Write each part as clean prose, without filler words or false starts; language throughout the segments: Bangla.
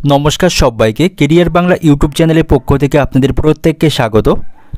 নমস্কার সবাইকে কেরিয়ার বাংলা ইউটিউব চ্যানেলের পক্ষ থেকে আপনাদের প্রত্যেককে স্বাগত।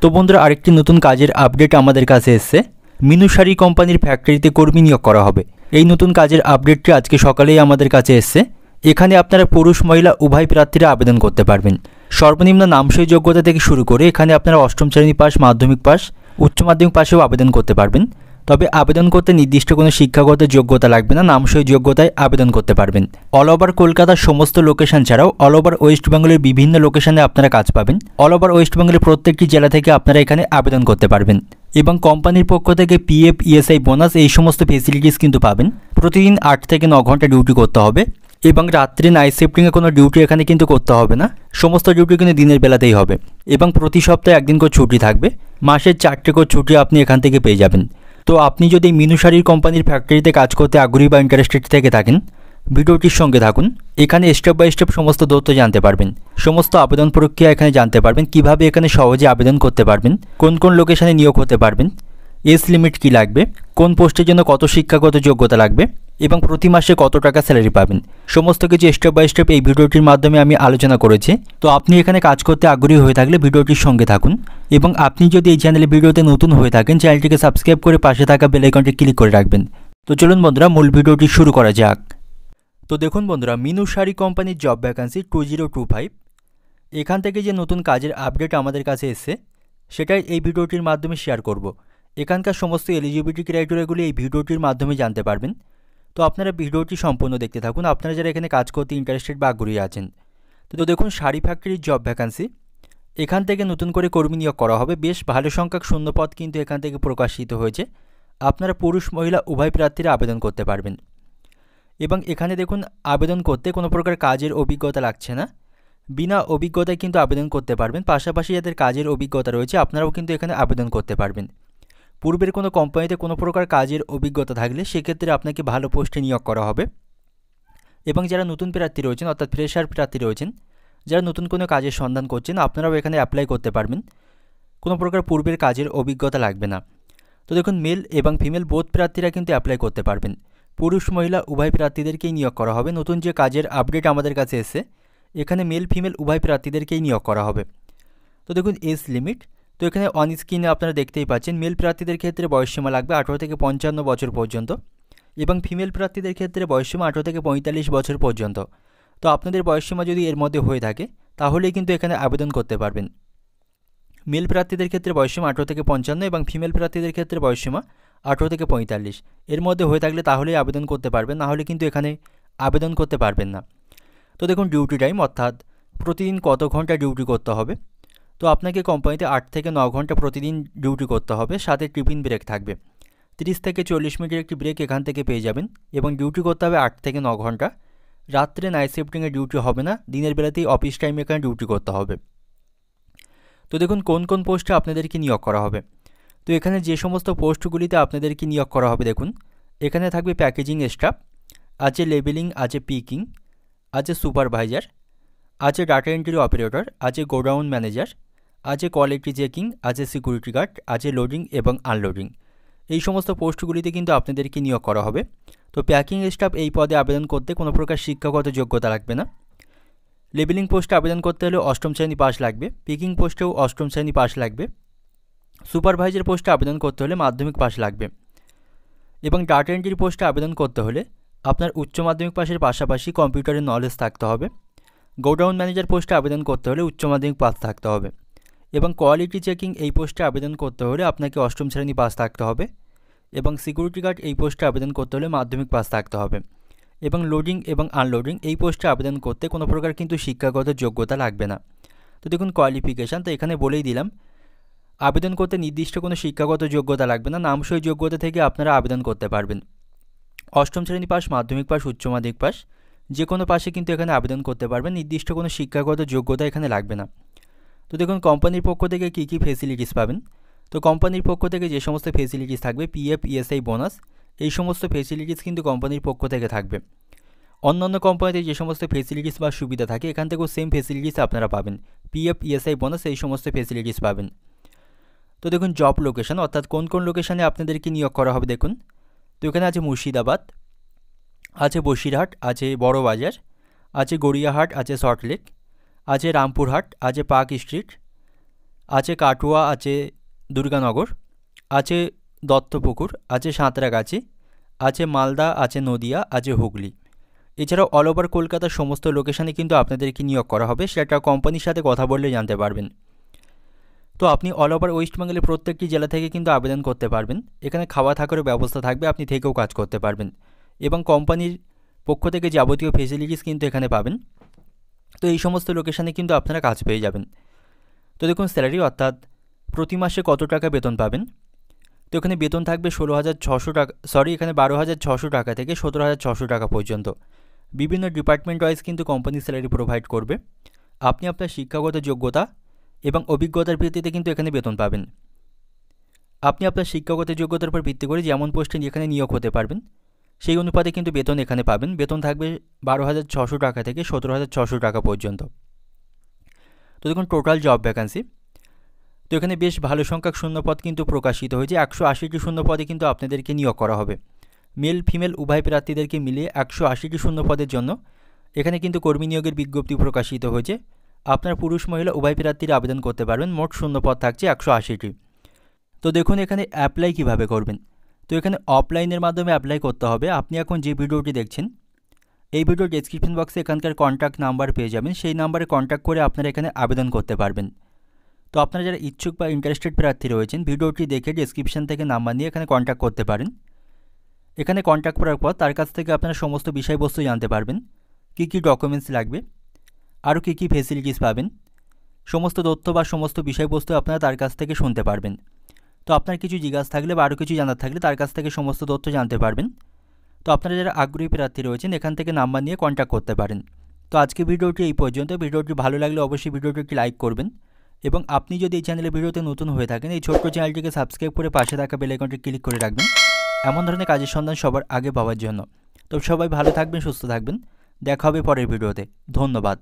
তো বন্ধুরা, আরেকটি নতুন কাজের আপডেট আমাদের কাছে এসেছে। মিনু শাড়ি কোম্পানির ফ্যাক্টরিতে কর্মী নিয়োগ করা হবে। এই নতুন কাজের আপডেটটি আজকে সকালেই আমাদের কাছে এসেছে। এখানে আপনারা পুরুষ মহিলা উভয় প্রার্থীরা আবেদন করতে পারবেন। সর্বনিম্ন নামসই যোগ্যতা থেকে শুরু করে এখানে আপনারা অষ্টম শ্রেণী পাস, মাধ্যমিক পাস, উচ্চ মাধ্যমিক পাশেও আবেদন করতে পারবেন। তবে আবেদন করতে নির্দিষ্ট কোনো শিক্ষাগত যোগ্যতা লাগবে না, নামসই যোগ্যতায় আবেদন করতে পারবেন। অল ওভার কলকাতার সমস্ত লোকেশন ছাড়াও অল ওভার ওয়েস্ট বেঙ্গলের বিভিন্ন লোকেশনে আপনারা কাজ পাবেন। অল ওভার ওয়েস্ট বেঙ্গলের প্রত্যেকটি জেলা থেকে আপনারা এখানে আবেদন করতে পারবেন এবং কোম্পানির পক্ষ থেকে পিএফ, ইএসআই, বোনাস এই সমস্ত ফেসিলিটিস কিন্তু পাবেন। প্রতিদিন 8 থেকে 9 ঘন্টা ডিউটি করতে হবে এবং রাত্রে নাইট শিফটিংয়ে কোনো ডিউটি এখানে কিন্তু করতে হবে না। সমস্ত ডিউটি কিন্তু দিনের বেলাতেই হবে এবং প্রতি সপ্তাহে একদিন করে ছুটি থাকবে। মাসের 4টে করে ছুটি আপনি এখান থেকে পেয়ে যাবেন। তো আপনি যদি মিনু শাড়ির কোম্পানির ফ্যাক্টরিতে কাজ করতে আগ্রহী বা ইন্টারেস্টেড থেকে থাকেন, ভিডিওটির সঙ্গে থাকুন। এখানে স্টেপ বাই স্টেপ সমস্ত তথ্য জানতে পারবেন। সমস্ত আবেদন প্রক্রিয়া এখানে জানতে পারবেন, কিভাবে এখানে সহজে আবেদন করতে পারবেন, কোন কোন লোকেশনে নিয়োগ হতে পারবেন, এজ লিমিট কী লাগবে, কোন পোস্টের জন্য কত শিক্ষাগত যোগ্যতা লাগবে এবং প্রতি মাসে কত টাকা স্যালারি পাবেন। সমস্ত কিছু স্টেপ বাই স্টেপ এই ভিডিওটির মাধ্যমে আমি আলোচনা করেছি। তো আপনি এখানে কাজ করতে আগ্রহী হয়ে থাকলে ভিডিওটির সঙ্গে থাকুন এবং আপনি যদি এই চ্যানেলে ভিডিওতে নতুন হয়ে থাকেন, চ্যানেলটিকে সাবস্ক্রাইব করে পাশে থাকা বেল আইকনটি ক্লিক করে রাখবেন। তো চলুন বন্ধুরা, মূল ভিডিওটি শুরু করা যাক। তো দেখুন বন্ধুরা, মিনু শাড়ি কোম্পানির জব ভ্যাকান্সি 2025। এখান থেকে যে নতুন কাজের আপডেট আমাদের কাছে এসেছে সেটাই এই ভিডিওটির মাধ্যমে শেয়ার করব। এখানকার সমস্ত এলিজিবিলিটি ক্রাইটেরিয়াগুলি এই ভিডিওটির মাধ্যমে জানতে পারবেন। তো আপনারা ভিডিওটি সম্পূর্ণ দেখতে থাকুন, আপনারা যারা এখানে কাজ করতে ইন্টারেস্টেড বা আগ্রহী আছেন। তো দেখুন, শাড়ি ফ্যাক্টরির জব ভ্যাকান্সি। এখান থেকে নতুন করে কর্মী নিয়োগ করা হবে। বেশ ভালো সংখ্যক শূন্যপদ কিন্তু এখান থেকে প্রকাশিত হয়েছে। আপনারা পুরুষ মহিলা উভয় প্রার্থীরা আবেদন করতে পারবেন এবং এখানে দেখুন, আবেদন করতে কোনো প্রকার কাজের অভিজ্ঞতা লাগছে না। বিনা অভিজ্ঞতায় কিন্তু আবেদন করতে পারবেন। পাশাপাশি যাদের কাজের অভিজ্ঞতা রয়েছে আপনারাও কিন্তু এখানে আবেদন করতে পারবেন। পূর্বের কোনো কোম্পানিতে কোনো প্রকার কাজের অভিজ্ঞতা থাকলে সেক্ষেত্রে আপনাকে ভালো পোস্টে নিয়োগ করা হবে এবং যারা নতুন প্রার্থী রয়েছেন অর্থাৎ ফ্রেশার প্রার্থী রয়েছেন, যারা নতুন কোনো কাজের সন্ধান করছেন, আপনারাও এখানে অ্যাপ্লাই করতে পারবেন। কোনো প্রকার পূর্বের কাজের অভিজ্ঞতা লাগবে না। তো দেখুন, মেল এবং ফিমেল বোথ প্রার্থীরা কিন্তু অ্যাপ্লাই করতে পারবেন। পুরুষ মহিলা উভয় প্রার্থীদেরকেই নিয়োগ করা হবে। নতুন যে কাজের আপডেট আমাদের কাছে এসেছে, এখানে মেল ফিমেল উভয় প্রার্থীদেরকেই নিয়োগ করা হবে। তো দেখুন, এজ লিমিট। তো এখানে অন স্ক্রিনে আপনারা দেখতেই পাচ্ছেন, মেল প্রার্থীদের ক্ষেত্রে বয়সসীমা লাগবে 18 থেকে 55 বছর পর্যন্ত এবং ফিমেল প্রার্থীদের ক্ষেত্রে বয়সসীমা 18 থেকে 45 বছর পর্যন্ত। তো আপনাদের বয়সসীমা যদি এর মধ্যে হয়ে থাকে তাহলেই কিন্তু এখানে আবেদন করতে পারবেন। মেল প্রার্থীদের ক্ষেত্রে বয়সসীমা 18 থেকে 55 এবং ফিমেল প্রার্থীদের ক্ষেত্রে বয়সসীমা 18 থেকে 45 এর মধ্যে হয়ে থাকলে তাহলেই আবেদন করতে পারবেন, নাহলে কিন্তু এখানে আবেদন করতে পারবেন না। তো দেখুন, ডিউটি টাইম অর্থাৎ প্রতিদিন কত ঘন্টা ডিউটি করতে হবে। তো আপনাকে কোম্পানিতে 8 থেকে 9 ঘন্টা প্রতিদিন ডিউটি করতে হবে, সাথে টিফিন ব্রেক থাকবে। 30 থেকে 40 মিনিটের একটি ব্রেক এখান থেকে পেয়ে যাবেন এবং ডিউটি করতে হবে 8 থেকে 9 ঘন্টা। রাত্রে নাইট শিফটিংয়ে ডিউটি হবে না, দিনের বেলাতেই অফিস টাইমে এখানে ডিউটি করতে হবে। তো দেখুন, কোন কোন পোস্টে আপনাদেরকে নিয়োগ করা হবে। তো এখানে যে সমস্ত পোস্টগুলিতে আপনাদেরকে নিয়োগ করা হবে দেখুন, এখানে থাকবে প্যাকেজিং স্টাফ, আছে লেবেলিং, আছে পিকিং, আছে সুপারভাইজার, আছে ডাটা এন্ট্রি অপারেটর, আছে গোডাউন ম্যানেজার, আছে কোয়ালিটি চেকিং, আছে সিকিউরিটি গার্ড, আছে লোডিং এবং আনলোডিং। এই সমস্ত পোস্টগুলিতে কিন্তু আপনাদেরকে নিয়োগ করা হবে। তো প্যাকিং স্টাফ এই পদে আবেদন করতে কোনো প্রকার শিক্ষাগত যোগ্যতা লাগবে না। লেবেলিং পোস্টে আবেদন করতে হলে অষ্টম শ্রেণী পাস লাগবে। পিকিং পোস্টেও অষ্টম শ্রেণী পাস লাগবে। সুপারভাইজার পোস্টে আবেদন করতে হলে মাধ্যমিক পাস লাগবে এবং ডাটা এন্ট্রি পোস্টে আবেদন করতে হলে আপনার উচ্চ মাধ্যমিক পাসের পাশাপাশি কম্পিউটারের নলেজ থাকতে হবে। গোডাউন ম্যানেজার পোস্টে আবেদন করতে হলে উচ্চ মাধ্যমিক পাস থাকতে হবে এবং কোয়ালিটি চেকিং এই পোস্টে আবেদন করতে হলে আপনাকে অষ্টম শ্রেণী পাস থাকতে হবে এবং সিকিউরিটি গার্ড এই পোস্টে আবেদন করতে হলে মাধ্যমিক পাস থাকতে হবে এবং লোডিং এবং আনলোডিং এই পোস্টে আবেদন করতে কোনো প্রকার কিন্তু শিক্ষাগত যোগ্যতা লাগবে না। তো দেখুন, কোয়ালিফিকেশান তো এখানে বলেই দিলাম, আবেদন করতে নির্দিষ্ট কোনো শিক্ষাগত যোগ্যতা লাগবে না, নামসই যোগ্যতা থেকে আপনারা আবেদন করতে পারবেন। অষ্টম শ্রেণী পাস, মাধ্যমিক পাস, উচ্চ মাধ্যমিক পাস যে কোনো পাশে কিন্তু এখানে আবেদন করতে পারবেন, নির্দিষ্ট কোনো শিক্ষাগত যোগ্যতা এখানে লাগবে না। তো দেখুন, কোম্পানির পক্ষ থেকে কী কী ফেসিলিটিস পাবেন। তো কোম্পানির পক্ষ থেকে যে সমস্ত ফেসিলিটিস থাকবে, পিএফ, ইএসআই, বোনাস এই সমস্ত ফেসিলিটিস কিন্তু কোম্পানির পক্ষ থেকে থাকবে। অন্যান্য কোম্পানিতে যে সমস্ত ফেসিলিটিস বা সুবিধা থাকে এখান থেকেও সেম ফেসিলিটিস আপনারা পাবেন। পিএফ, ইএসআই, বোনাস এই সমস্ত ফেসিলিটিস পাবেন। তো দেখুন, জব লোকেশন অর্থাৎ কোন কোন লোকেশনে আপনাদেরকে নিয়োগ করা হবে দেখুন। তো এখানে আছে মুর্শিদাবাদ, আছে বসিরহাট, আছে বড়বাজার, আছে গড়িয়াহাট, আছে সল্টলেক, আছে রামপুরহাট, আছে পার্ক স্ট্রিট, আছে কাটুয়া, আছে দুর্গানগর, আছে দত্তপুকুর, আছে সাঁতরাগাছি, আছে মালদা, আছে নদিয়া, আছে হুগলি। এছাড়াও অল ওভার কলকাতার সমস্ত লোকেশানে কিন্তু আপনাদেরকে নিয়োগ করা হবে, সেটা কোম্পানির সাথে কথা বললে জানতে পারবেন। তো আপনি অল ওভার ওয়েস্ট বেঙ্গলের প্রত্যেকটি জেলা থেকে কিন্তু আবেদন করতে পারবেন। এখানে খাওয়া থাকারও ব্যবস্থা থাকবে, আপনি থেকেও কাজ করতে পারবেন এবং কোম্পানির পক্ষ থেকে যাবতীয় ফেসিলিটিস কিন্তু এখানে পাবেন। তো এই সমস্ত লোকেশানে কিন্তু আপনারা কাজ পেয়ে যাবেন। তো দেখুন স্যালারি অর্থাৎ প্রতি মাসে কত টাকা বেতন পাবেন। তো এখানে বেতন থাকবে 16,600 টাকা, এখানে 12,600 টাকা থেকে 17,600 টাকা পর্যন্ত। বিভিন্ন ডিপার্টমেন্ট ওয়াইজ কিন্তু কোম্পানি স্যালারি প্রোভাইড করবে। আপনি আপনার শিক্ষাগত যোগ্যতা এবং অভিজ্ঞতার ভিত্তিতে কিন্তু এখানে বেতন পাবেন। আপনি আপনার শিক্ষাগত যোগ্যতার উপর ভিত্তি করে যেমন পোস্টে এখানে নিয়োগ হতে পারবেন, সেই অনুপাতে কিন্তু বেতন এখানে পাবেন। বেতন থাকবে 12,600 টাকা থেকে 17,600 টাকা পর্যন্ত। তো দেখুন টোটাল জব ভ্যাকান্সি, তো এখানে বেশ ভালো সংখ্যক শূন্যপদ কিন্তু প্রকাশিত হয়েছে। 180টি শূন্যপদে কিন্তু আপনাদেরকে নিয়োগ করা হবে। মেল ফিমেল উভয় প্রার্থীদেরকে মিলিয়ে 180টি শূন্যপদের জন্য এখানে কিন্তু কর্মী নিয়োগের বিজ্ঞপ্তি প্রকাশিত হয়েছে। আপনার পুরুষ মহিলা উভয় প্রার্থীরা আবেদন করতে পারবেন। মোট শূন্যপদ থাকছে 180টি। তো দেখুন এখানে অ্যাপ্লাই কিভাবে করবেন। তো এখানে অফলাইনের মাধ্যমে অ্যাপ্লাই করতে হবে। আপনি এখন যে ভিডিওটি দেখছেন, এই ভিডিওর ডেসক্রিপশন বক্সে এখানকার কন্ট্যাক্ট নাম্বার পেয়ে যাবেন। সেই নাম্বারে কন্ট্যাক্ট করে আপনারা এখানে আবেদন করতে পারবেন। তো আপনারা যারা ইচ্ছুক বা ইন্টারেস্টেড প্রার্থী রয়েছেন, ভিডিওটি দেখে ডেসক্রিপশন থেকে নাম্বার নিয়ে এখানে কন্ট্যাক্ট করতে পারেন। এখানে কন্ট্যাক্ট করার পর তার কাছ থেকে আপনারা সমস্ত বিষয়বস্তু জানতে পারবেন, কী কী ডকুমেন্টস লাগবে, আরও কী কী ফেসিলিটিস পাবেন, সমস্ত তথ্য বা সমস্ত বিষয়বস্তু আপনারা তার কাছ থেকে শুনতে পারবেন। তো আপনার কিছু জিজ্ঞাসা থাকলে বা আরও কিছু জানার থাকলে তার কাছ থেকে সমস্ত তথ্য জানতে পারবেন। তো আপনারা যারা আগ্রহী প্রার্থী রয়েছেন এখান থেকে নাম্বার নিয়ে কন্ট্যাক্ট করতে পারেন। তো আজকে ভিডিওটি এই পর্যন্ত। ভিডিওটি ভালো লাগলে অবশ্যই ভিডিওটি একটি লাইক করবেন এবং আপনি যদি এই চ্যানেলে ভিডিওতে নতুন হয়ে থাকেন, এই ছোট্ট চ্যানেলটিকে সাবস্ক্রাইব করে পাশে থাকা বেল আইকনটি ক্লিক করে রাখবেন এমন ধরনের কাজের সন্ধান সবার আগে পাওয়ার জন্য। তো সবাই ভালো থাকবেন, সুস্থ থাকবেন। দেখা হবে পরের ভিডিওতে। ধন্যবাদ।